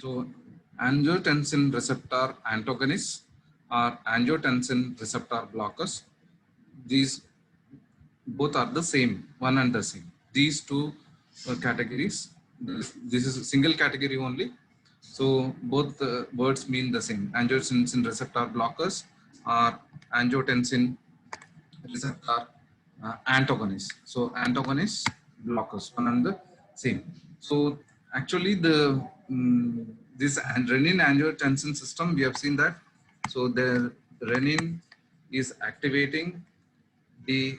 So angiotensin receptor antagonists or angiotensin receptor blockers, these both are the same, one and the same. These two categories, this is a single category only. So both the words mean the same. Angiotensin receptor blockers or angiotensin receptor antagonists. So antagonists, blockers, one and the same. So actually the this renin angiotensin system, we have seen that. So the renin is activating the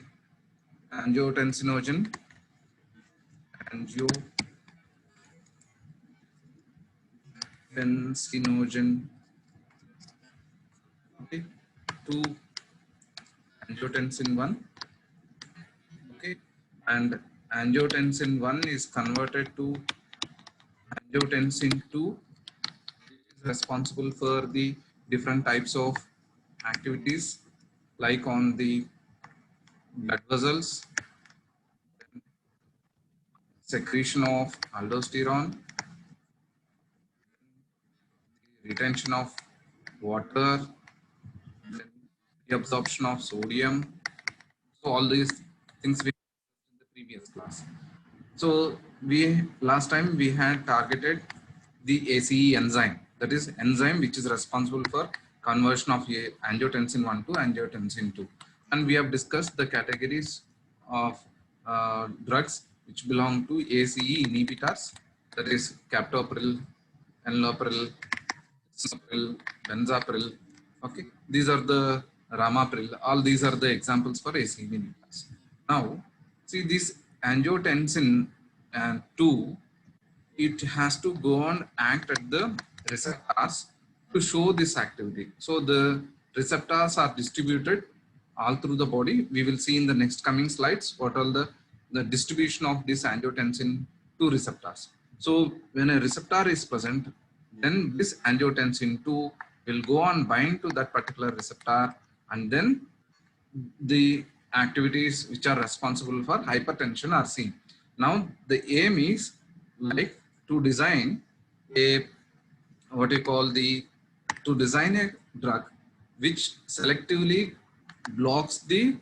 angiotensinogen, angiotensin, okay, to angiotensin 1, okay, and angiotensin 1 is converted to angiotensin 2, which is responsible for the different types of activities like on the blood vessels, secretion of aldosterone, retention of water, then reabsorption of sodium. So all these things we in the previous class. So we last time we had targeted the ACE enzyme, that is enzyme which is responsible for conversion of angiotensin 1 to angiotensin 2, and we have discussed the categories of drugs which belong to ACE inhibitors, that is captopril, enlopril, lisinopril, benzapril. Okay, these are the ramapril. All these are the examples for ACE inhibitors. Now, see this angiotensin 2, it has to go and act at the receptors to show this activity. So the receptors are distributed all through the body. We will see in the next coming slides what are the distribution of this angiotensin 2 receptors. So when a receptor is present, then this angiotensin 2 will go on bind to that particular receptor, and then the activities which are responsible for hypertension are seen. Now the aim is like to design a to design a drug which selectively blocks the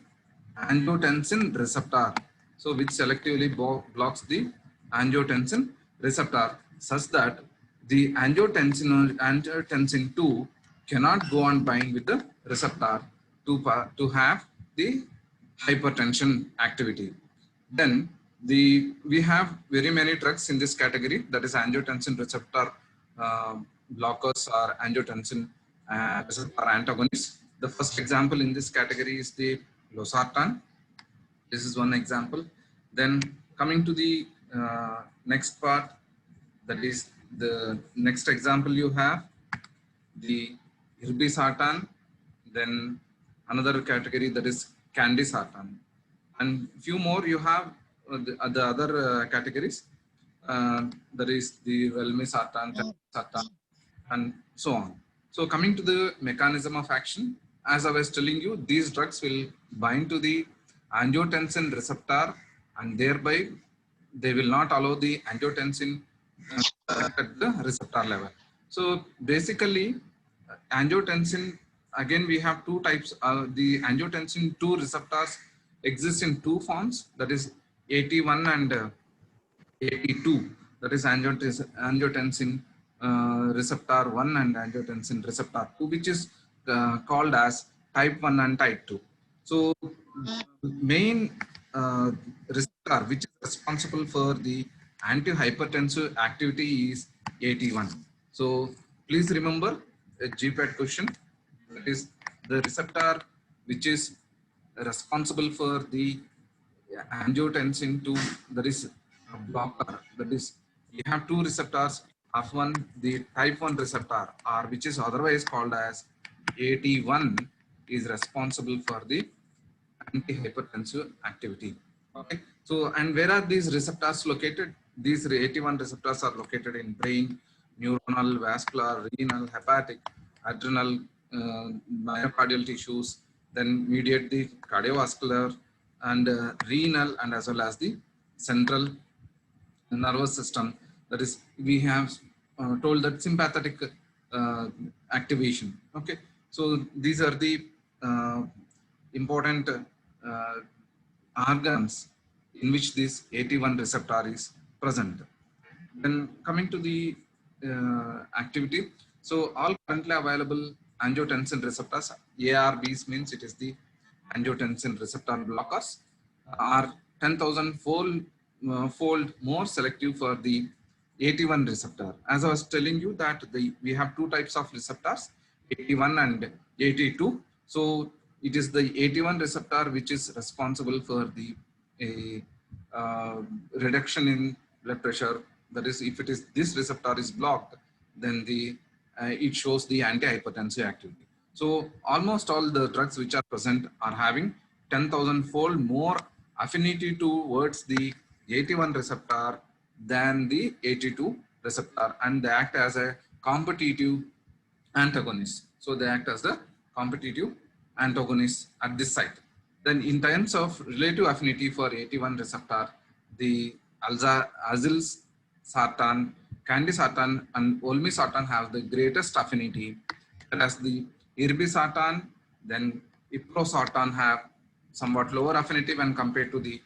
angiotensin receptor. So which selectively blocks the angiotensin receptor such that the angiotensin 2 cannot go and bind with the receptor to have the hypertension activity. Then we have very many drugs in this category, that is angiotensin receptor blockers or angiotensin receptor antagonists. The first example in this category is the losartan. This is one example. Then coming to the next part, that is the next example you have the irbesartan. Then another category, that is candesartan, and few more you have the other categories, that is the valmesartan, telsartan, and so on. So coming to the mechanism of action, as I was telling you, these drugs will bind to the angiotensin receptor, and thereby they will not allow the angiotensin at the receptor level. So basically, angiotensin, again we have two types. The angiotensin 2 receptors exist in two forms, that is AT1 and AT2, that is angiotensin receptor 1 and angiotensin receptor 2, which is called as type 1 and type 2. So main receptor which is responsible for the antihypertensive activity is AT1. So please remember a GPAT question, that is the receptor which is responsible for the angiotensin 2, that is a blocker. That is, we have two receptors of one, the type 1 receptor, or which is otherwise called as AT1, is responsible for the antihypertensive activity. Okay, so and where are these receptors located? These AT1 receptors are located in brain, neuronal, vascular, renal, hepatic, adrenal, myocardial tissues, then mediate the cardiovascular and renal, and as well as the central nervous system. That is, we have told that sympathetic activation. Okay, so these are the uh, important organs in which this AT1 receptor is present. Then coming to the activity, so all currently available angiotensin receptors, ARBs means it is the angiotensin receptor blockers, are 10,000 fold more selective for the AT1 receptor. As I was telling you that we have two types of receptors, AT1 and AT2. So it is the AT1 receptor which is responsible for the reduction in blood pressure. That is, if it is this receptor is blocked, then it shows the antihypertensive activity. So almost all the drugs which are present are having 10,000 fold more affinity towards the AT1 receptor than the AT2 receptor, and they act as a competitive antagonist. So they act as the competitive antagonist at this site. Then in terms of relative affinity for AT1 receptor, the azilsartan, candesartan and olmesartan have the greatest affinity, whereas the irbesartan, then iprosartan have somewhat lower affinity when compared to the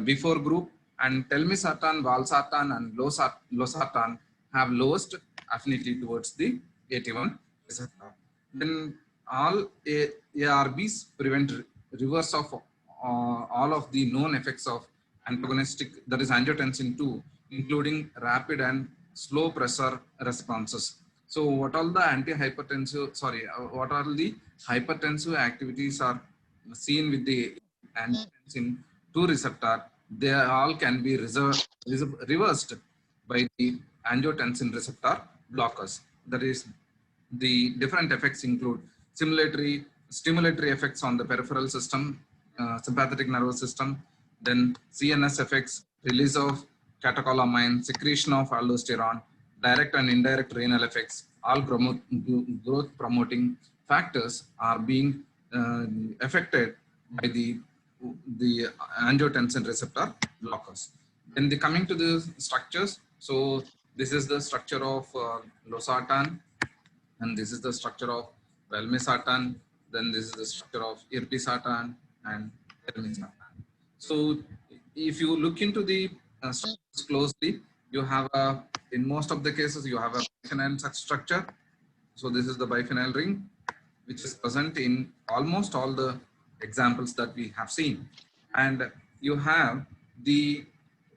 before group, and telmisartan, valsartan and losartan have lowest affinity towards the AT1 receptor. Then all ARBs prevent reverse of all of the known effects of antagonistic, that is angiotensin 2, including rapid and slow pressure responses. So what all the what are the hypertensive activities are seen with the angiotensin 2 receptor, they all can be reversed by the angiotensin receptor blockers. That is, the different effects include stimulatory effects on the peripheral system, sympathetic nervous system, then CNS effects, release of catecholamine, secretion of aldosterone, direct and indirect renal effects, all growth promoting factors are being affected by the angiotensin receptor blockers. Then coming to the structures, so this is the structure of losartan, and this is the structure of valmesartan, then this is the structure of irbesartan and telmisartan. So if you look into the structures closely, you have in most of the cases, you have a biphenyl structure. So this is the biphenyl ring, which is present in almost all the examples that we have seen. And you have the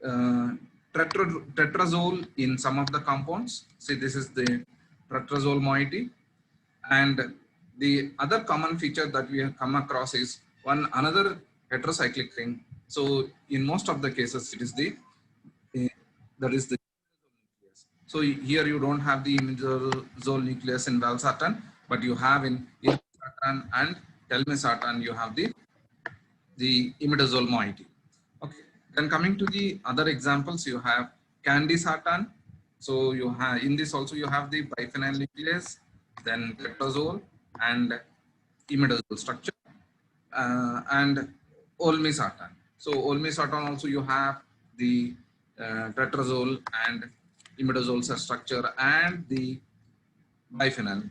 uh, tetrazole in some of the compounds. See, this is the tetrazole moiety. And the other common feature that we have come across is another heterocyclic ring. So in most of the cases, it is that is the nucleus. So here you don't have the imidazole nucleus in valsartan, but you have in irbesartan and telmisartan, you have the imidazole moiety. Okay. Then coming to the other examples, you have candesartan. So you have in this also you have the biphenyl nucleus, then tetrazole and imidazole structure, and olmesartan. So olmesartan also you have the tetrazole and imidazole structure and the biphenyl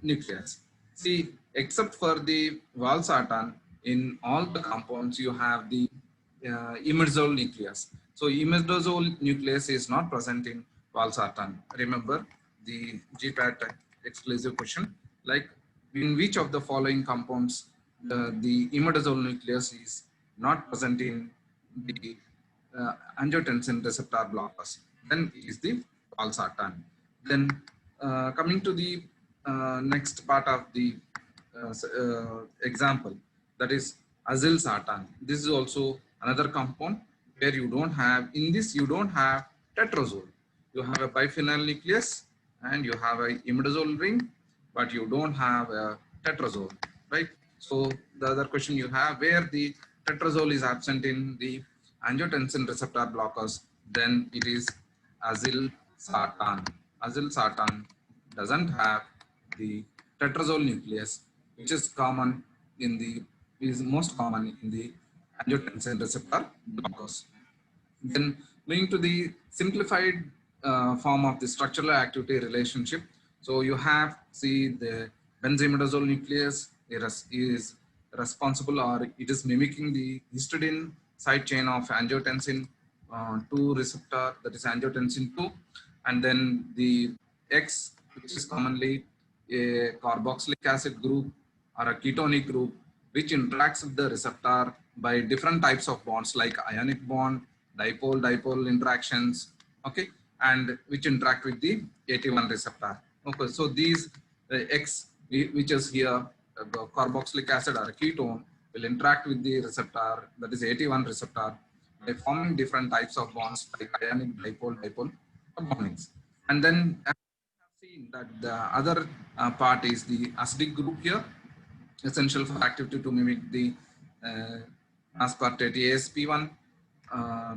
nucleus. See, except for the valsartan, in all the compounds you have the imidazole nucleus. So imidazole nucleus is not present in valsartan. Remember the GPAT exclusive question, like in which of the following compounds the imidazole nucleus is not present in the angiotensin receptor blockers, then it is the valsartan. Then coming to the next part of the example, that is azilsartan. This is also another compound where you don't have, in this you don't have tetrazole. You have a biphenyl nucleus and you have a imidazole ring, but you don't have a tetrazole, right? So the other question you have, where the tetrazole is absent in the angiotensin receptor blockers, then it is azilsartan. Azilsartan doesn't have the tetrazole nucleus, which is common in the is most common in the angiotensin receptor blockers. Then moving to the simplified form of the structural activity relationship. So you have, see, the benzimidazole nucleus is responsible, or it is mimicking the histidine side chain of angiotensin 2 receptor, that is angiotensin 2, and then the X, which is commonly a carboxylic acid group or a ketonic group, which interacts with the receptor by different types of bonds like ionic bond, dipole-dipole interactions, okay, and which interact with the AT1 receptor. Okay, so these X, which is here, carboxylic acid or a ketone, will interact with the receptor, that is AT1 receptor, by forming different types of bonds like ionic dipole-dipole bondings. And then as we have seen that the other part is the acidic group here, essential for activity to mimic the aspartate ASP1, uh,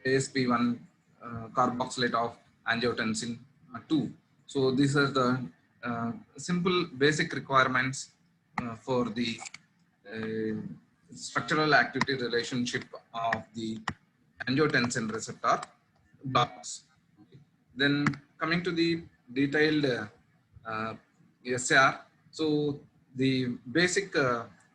ASP1 carboxylate of angiotensin 2. So these are the simple basic requirements for the structural activity relationship of the angiotensin receptor blocks. Then coming to the detailed SAR, so the basic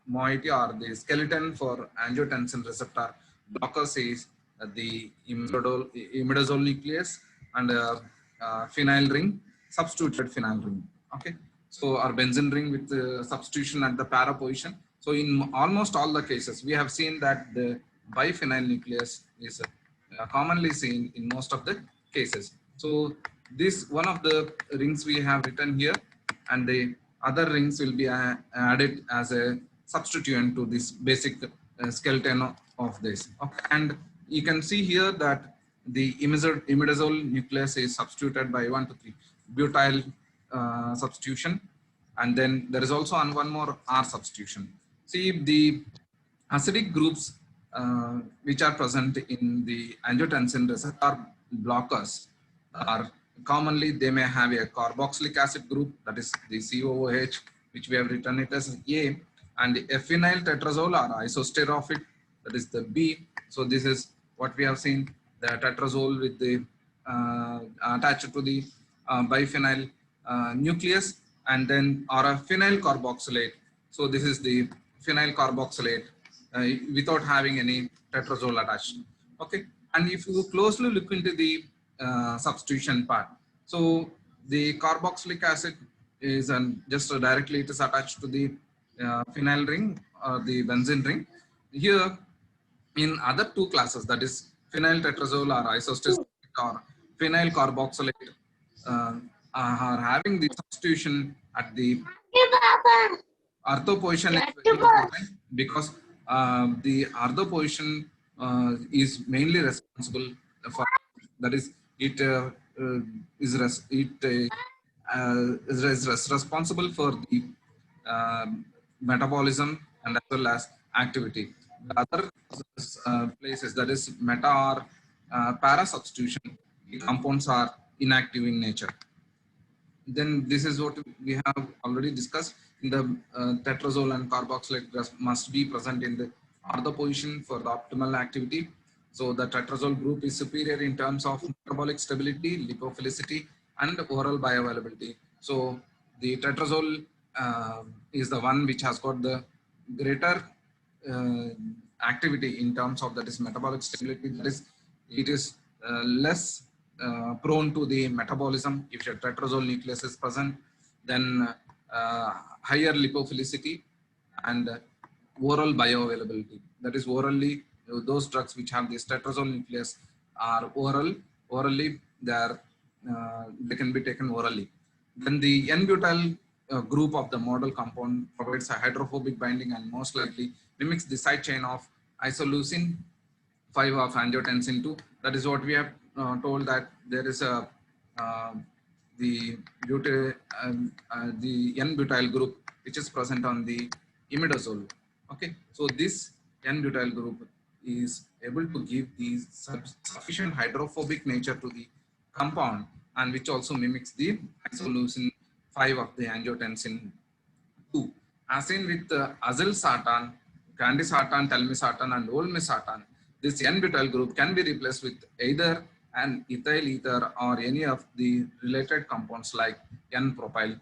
moiety or the skeleton for angiotensin receptor blockers is the imidazole nucleus and phenyl ring, substituted phenyl ring. Okay, so our benzene ring with substitution at the para position. So in almost all the cases, we have seen that the biphenyl nucleus is commonly seen in most of the cases. So this one of the rings we have written here, and the other rings will be added as a substituent to this basic skeleton of this. Okay. And you can see here that the imidazole nucleus is substituted by 1 to 3 butyl substitution, and then there is also one more R substitution. See, the acidic groups which are present in the angiotensin receptor blockers are commonly, they may have a carboxylic acid group, that is the COOH, which we have written it as A, and a phenyl tetrazole or isostereophyte, that is the B. So this is what we have seen, the tetrazole with the attached to the biphenyl nucleus, and then or a phenyl carboxylate. So this is the phenyl carboxylate without having any tetrazole attached. Okay, and if you closely look into the substitution part, so the carboxylic acid is just directly it is attached to the phenyl ring or the benzene ring. Here in other two classes, that is phenyl tetrazole or isostereophyte or phenyl carboxylate, are having the substitution at the ortho position is very important, because the ortho position is mainly responsible for, that is it is responsible for the metabolism and as well as activity. The other places, that is meta or para substitution, the compounds are inactive in nature. Then this is what we have already discussed. In the tetrazole and carboxylate must be present in the ortho position for the optimal activity. So the tetrazole group is superior in terms of metabolic stability, lipophilicity, and oral bioavailability. So the tetrazole is the one which has got the greater activity in terms of, that is metabolic stability. That is, it is less prone to the metabolism. If your tetrazole nucleus is present, then higher lipophilicity and oral bioavailability. That is, orally, those drugs which have this tetrazole nucleus are orally they can be taken orally. Then the N-butyl group of the model compound provides a hydrophobic binding and most likely mimics the side chain of isoleucine 5 of angiotensin 2. That is what we have told, that there is a the N-butyl group which is present on the imidazole. Okay, so this N-butyl group is able to give the sufficient hydrophobic nature to the compound, and which also mimics the isoleucine 5 of the angiotensin 2. As in with azilsartan, candesartan, telmisartan, and olmesartan, this N-butyl group can be replaced with either an ethyl ether or any of the related compounds like N-propyl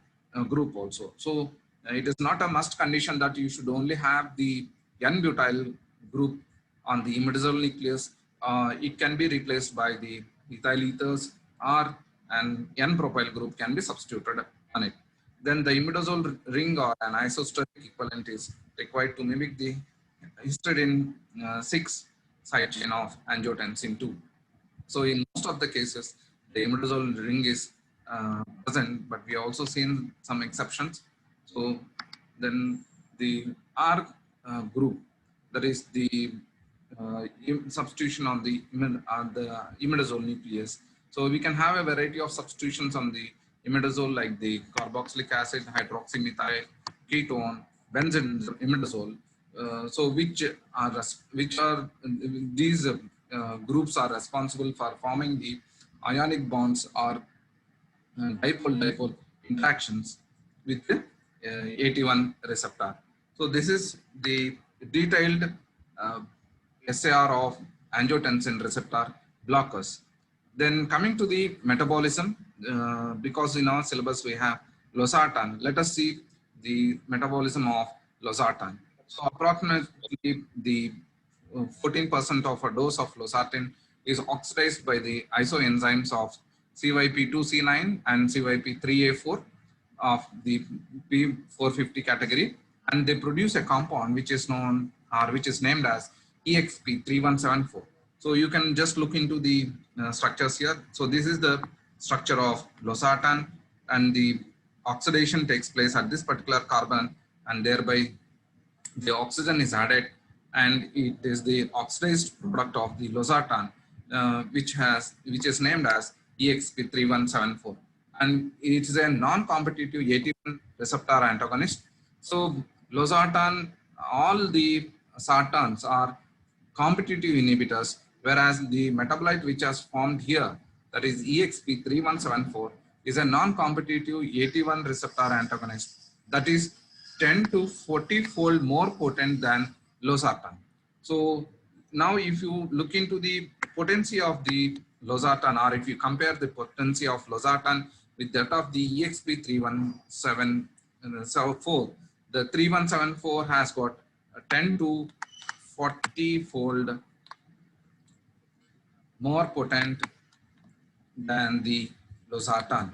group also. So it is not a must condition that you should only have the N-butyl group on the imidazole nucleus. It can be replaced by the ethyl ethers or an N-propyl group can be substituted on it. Then the imidazole ring or an isosteric equivalent is required to mimic the histidine 6 side chain of angiotensin 2. So in most of the cases, the imidazole ring is present, but we also seen some exceptions. So then the R group, that is the substitution on the imidazole nucleus. So we can have a variety of substitutions on the imidazole like the carboxylic acid, hydroxymethyl, ketone, benzene imidazole. So which are these groups are responsible for forming the ionic bonds or dipole-dipole interactions with the AT1 receptor. So this is the detailed uh, SAR of angiotensin receptor blockers. Then coming to the metabolism, because in our syllabus we have losartan. Let us see the metabolism of losartan. So approximately the 14% of a dose of losartan is oxidized by the isoenzymes of CYP2C9 and CYP3A4 of the P450 category, and they produce a compound which is known or which is named as EXP3174. So you can just look into the structures here. So this is the structure of losartan, and the oxidation takes place at this particular carbon, and thereby the oxygen is added, and it is the oxidized product of the losartan, which is named as EXP3174, and it is a non-competitive AT1 receptor antagonist. So losartan, all the sartans are competitive inhibitors, whereas the metabolite which has formed here, that is EXP3174, is a non-competitive AT1 receptor antagonist, that is 10 to 40-fold more potent than losartan. So now if you look into the potency of the losartan, or if you compare the potency of losartan with that of the EXP3174, the 3174 has got 10 to 40-fold more potent than the losartan.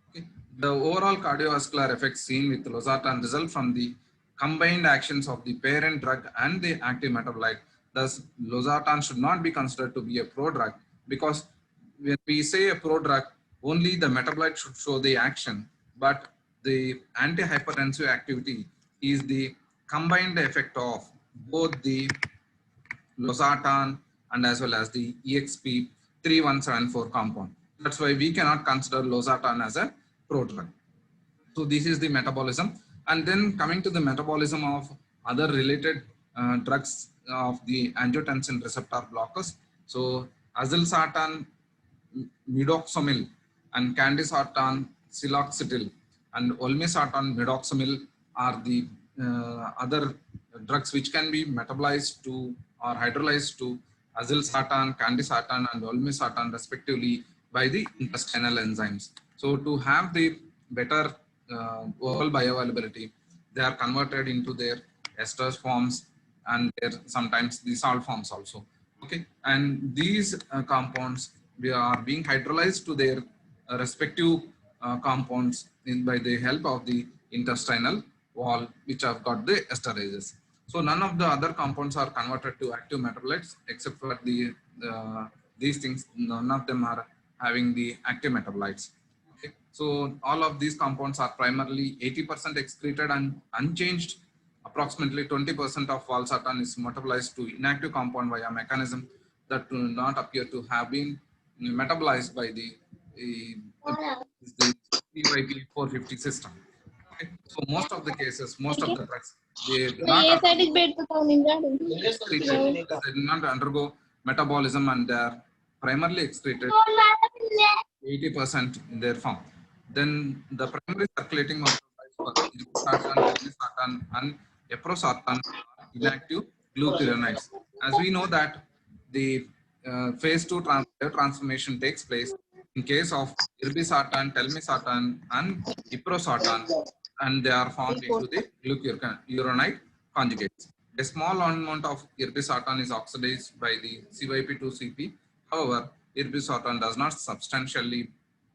Okay. The overall cardiovascular effects seen with losartan result from the combined actions of the parent drug and the active metabolite. Thus, losartan should not be considered to be a prodrug, because when we say a prodrug, only the metabolite should show the action, but the antihypertensive activity is the combined effect of both the losartan and as well as the EXP3174 compound. That's why we cannot consider losartan as a prodrug. So this is the metabolism. And then coming to the metabolism of other related drugs of the angiotensin receptor blockers. So azilsartan, midoxomil, and candesartan, siloxetil, and olmesartan, midoxomil are the other drugs which can be metabolized to or hydrolyzed to azilsartan, candesartan, and olmesartan respectively by the intestinal enzymes. So to have the better oral bioavailability, they are converted into their esters forms and their sometimes the salt forms also. Okay, and these compounds are being hydrolyzed to their respective compounds by the help of the intestinal wall, which have got the esterases. So none of the other compounds are converted to active metabolites except for these things. None of them are having the active metabolites. Okay. So all of these compounds are primarily 80% excreted and unchanged. Approximately 20% of valsartan is metabolized to inactive compound via mechanism that do not appear to have been metabolized by the CYP450 system. Okay. So most of the cases, most of the drugs, they do not undergo metabolism, and they are primarily excreted 80% in their form. Then the primary circulating metabolites for irbesartan, valsartan, and eprosartan are inactive glucuronides. As we know that the phase 2 biotransformation takes place in case of irbesartan, telmisartan, and iprosartan, and they are formed into the glucuronide conjugates. A small amount of irbesartan is oxidized by the CYP2CP. However, irbesartan does not substantially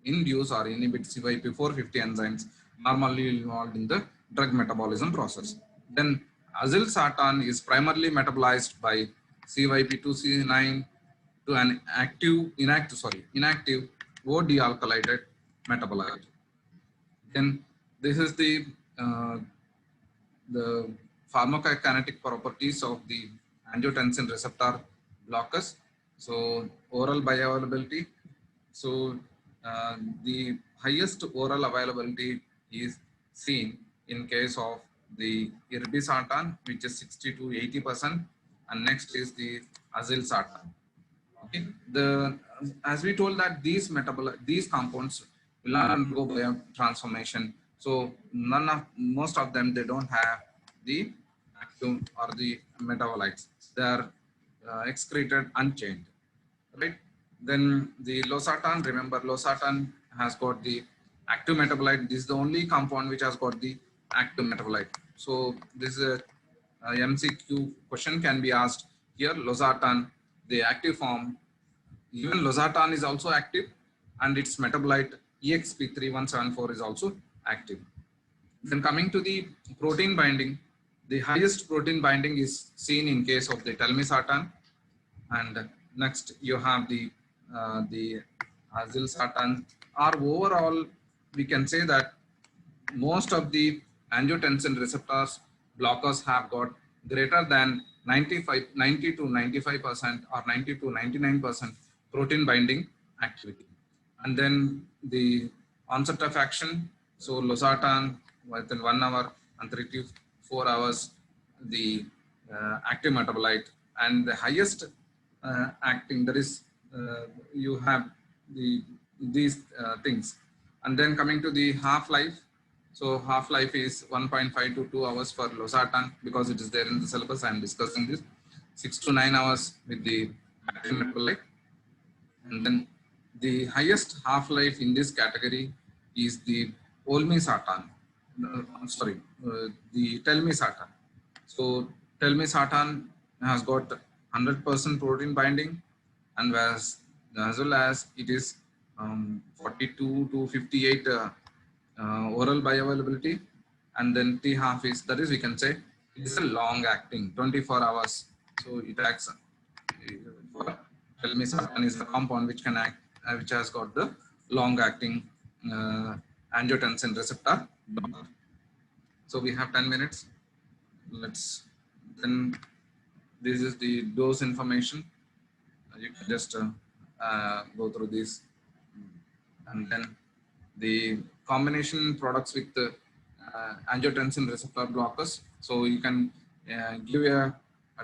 induce or inhibit CYP450 enzymes normally involved in the drug metabolism process. Then azilsartan is primarily metabolized by CYP2C9 to an inactive O-dealkylated metabolite. Then this is uh, the pharmacokinetic properties of the angiotensin receptor blockers. So oral bioavailability. So the highest oral availability is seen in case of the irbesartan, which is 60 to 80%, and next is the azilsartan. Okay, as we told that these compounds will not undergo biotransformation. So most of them, they don't have the active or the metabolites. They are excreted unchained, right? Then the losartan, remember losartan has got the active metabolite. This is the only compound which has got the active metabolite. So this is a MCQ question can be asked here. Losartan, the active form, even losartan is also active, and its metabolite EXP3174 is also active. Then coming to the protein binding, the highest protein binding is seen in case of the telmisartan, and next you have the azilsartan. Or overall, we can say that most of the angiotensin receptors blockers have got greater than 90 to 95% or 90 to 99% protein binding activity. And then the onset of action, so losartan within 1 hour and 3 to 4 hours, the active metabolite, and the highest acting, that is you have these things. And then coming to the half-life, so half-life is 1.5 to 2 hours for losartan, because it is there in the syllabus. I am discussing this. 6 to 9 hours with the active metabolite. And then the highest half-life in this category is the olmesartan. The telmisartan. So telmisartan has got 100% protein binding, and as well as it is 42 to 58 oral bioavailability, and then T half is, that is, we can say it is a long acting 24 hours. So it acts for telmisartan is a compound which can act, which has got the long acting angiotensin receptor blocker. So we have 10 minutes. Let's then, this is the dose information. You can just go through this, and then the combination products with the angiotensin receptor blockers. So you can give a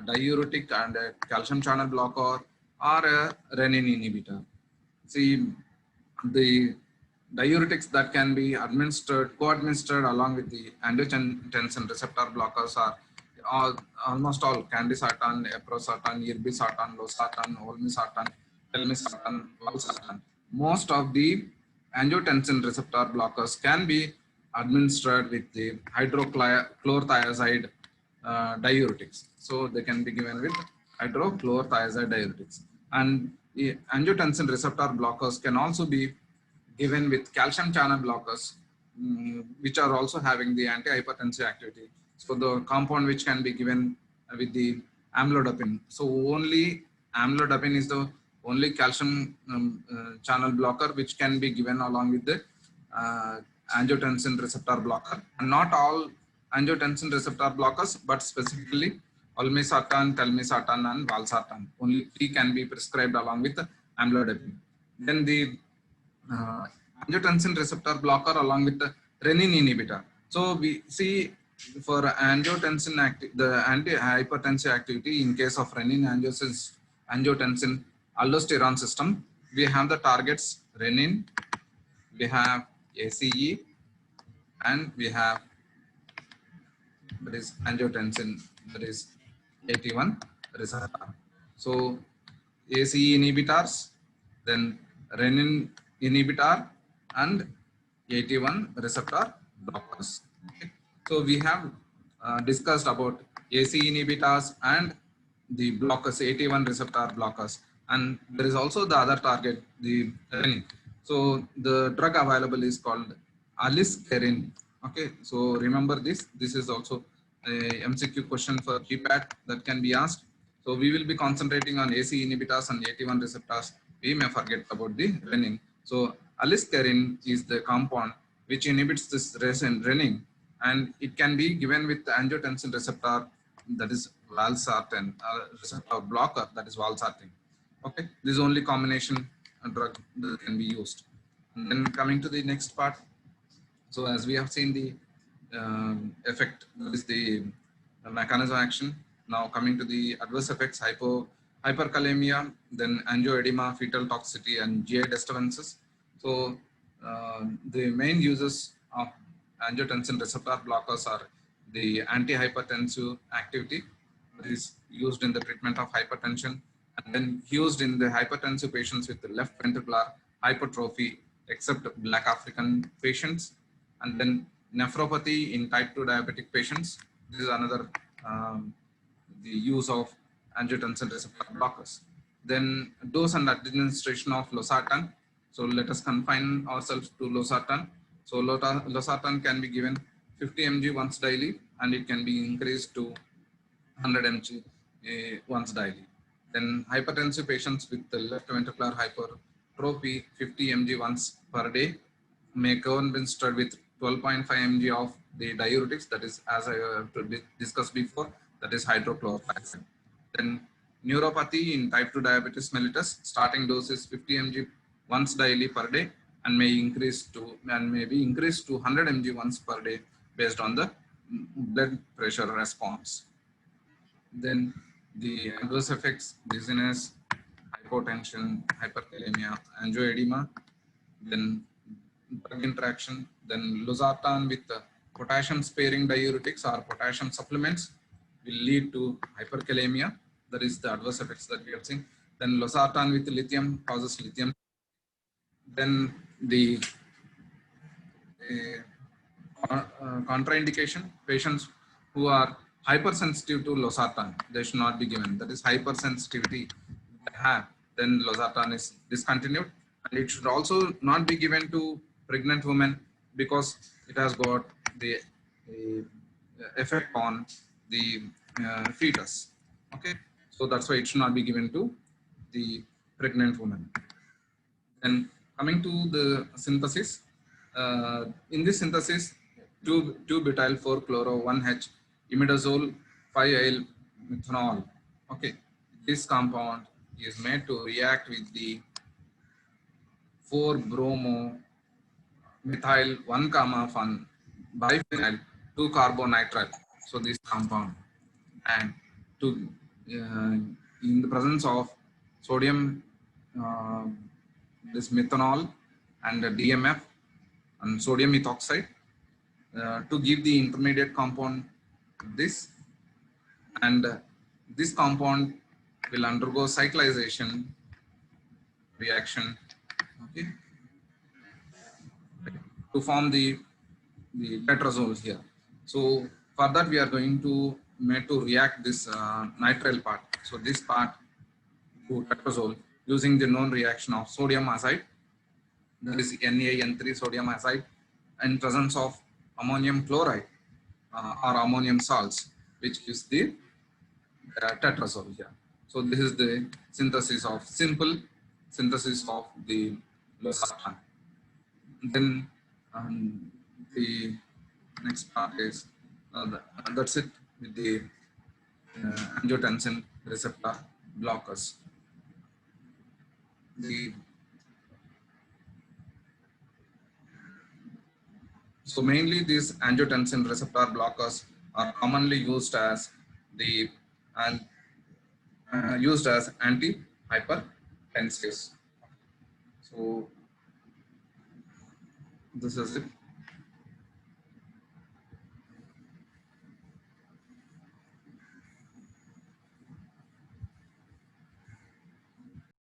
diuretic and a calcium channel blocker or a renin inhibitor. See, the diuretics that can be administered, co-administered along with the angiotensin receptor blockers are almost all: candesartan, eprosartan, irbesartan, losartan, olmesartan, telmisartan, valsartan. Most of the angiotensin receptor blockers can be administered with the hydrochlorothiazide diuretics. So they can be given with hydrochlorothiazide diuretics. And the angiotensin receptor blockers can also be given with calcium channel blockers, which are also having the antihypertensive activity. So the compound which can be given with the amlodipine. So only amlodipine is the only calcium channel blocker which can be given along with the angiotensin receptor blocker. And not all angiotensin receptor blockers, but specifically olmesartan, telmisartan, and valsartan. Only 3 can be prescribed along with amlodipine. Then the angiotensin receptor blocker along with the renin inhibitor. So we see for angiotensin the antihypertensive activity in case of renin angiotensin aldosterone system, we have the targets renin, we have ACE, and we have, that is, angiotensin, that is AT1 receptor. So ACE inhibitors then renin inhibitor, and AT1 receptor blockers. Okay. So we have discussed about AC inhibitors and the blockers, AT1 receptor blockers, and there is also the other target, the renin. So the drug available is called aliskiren. Okay, so remember this. This is also a MCQ question for GPAT that can be asked. So we will be concentrating on AC inhibitors and AT1 receptors. We may forget about the renin. So aliskiren is the compound which inhibits this renin, and it can be given with angiotensin receptor, that is valsartan, receptor blocker, that is valsartan. Okay, this is only combination drug that can be used. And then coming to the next part. So as we have seen the effect, that is the mechanism of action. Now coming to the adverse effects, hyperkalemia, then angioedema, fetal toxicity, and GI disturbances. So the main uses of angiotensin receptor blockers are the antihypertensive activity, that is used in the treatment of hypertension, and then used in the hypertensive patients with the left ventricular hypertrophy, except Black African patients, and then nephropathy in type 2 diabetic patients. This is another the use of angiotensin receptor blockers. Then dose and administration of losartan. So let us confine ourselves to losartan. So losartan can be given 50 mg once daily, and it can be increased to 100 mg once daily. Then hypertensive patients with the left ventricular hypertrophy, 50 mg once per day, may co-administered with 12.5 mg of the diuretics, that is, as I discussed before, that is hydrochlorothiazide. Then neuropathy in type 2 diabetes mellitus, starting dose is 50 mg once daily per day, and may be increased to 100 mg once per day based on the blood pressure response. Then the adverse effects: dizziness, hypotension, hyperkalemia, angioedema, then drug interaction, then losartan with potassium sparing diuretics or potassium supplements will lead to hyperkalemia. That is the adverse effects that we have seen. Then losartan with lithium causes lithium. Then the contraindication: patients who are hypersensitive to losartan, they should not be given. That is hypersensitivity they have, then losartan is discontinued, and it should also not be given to pregnant women because it has got the effect on the fetus. Okay, so that's why it should not be given to the pregnant woman. Then coming to the synthesis, in this synthesis, 2-butyl 4-chloro 1H imidazole 5-aryl methanol. Okay, this compound is made to react with the 4-bromo methyl 1,1 biphenyl 2-carbonitrile. So this compound, and to in the presence of sodium, this methanol and DMF and sodium methoxide, to give the intermediate compound this, and this compound will undergo cyclization reaction, okay, to form the tetrazole here. So for that we are going to make to react this nitrile part. So this part to tetrazole using the known reaction of sodium azide, that is NaN3 sodium azide, in presence of ammonium chloride or ammonium salts, which gives the tetrazole here. So this is the synthesis of simple synthesis of the losartan. Then the next part is that's it with the angiotensin receptor blockers. So mainly these angiotensin receptor blockers are commonly used as the used as antihypertensives. So this is it.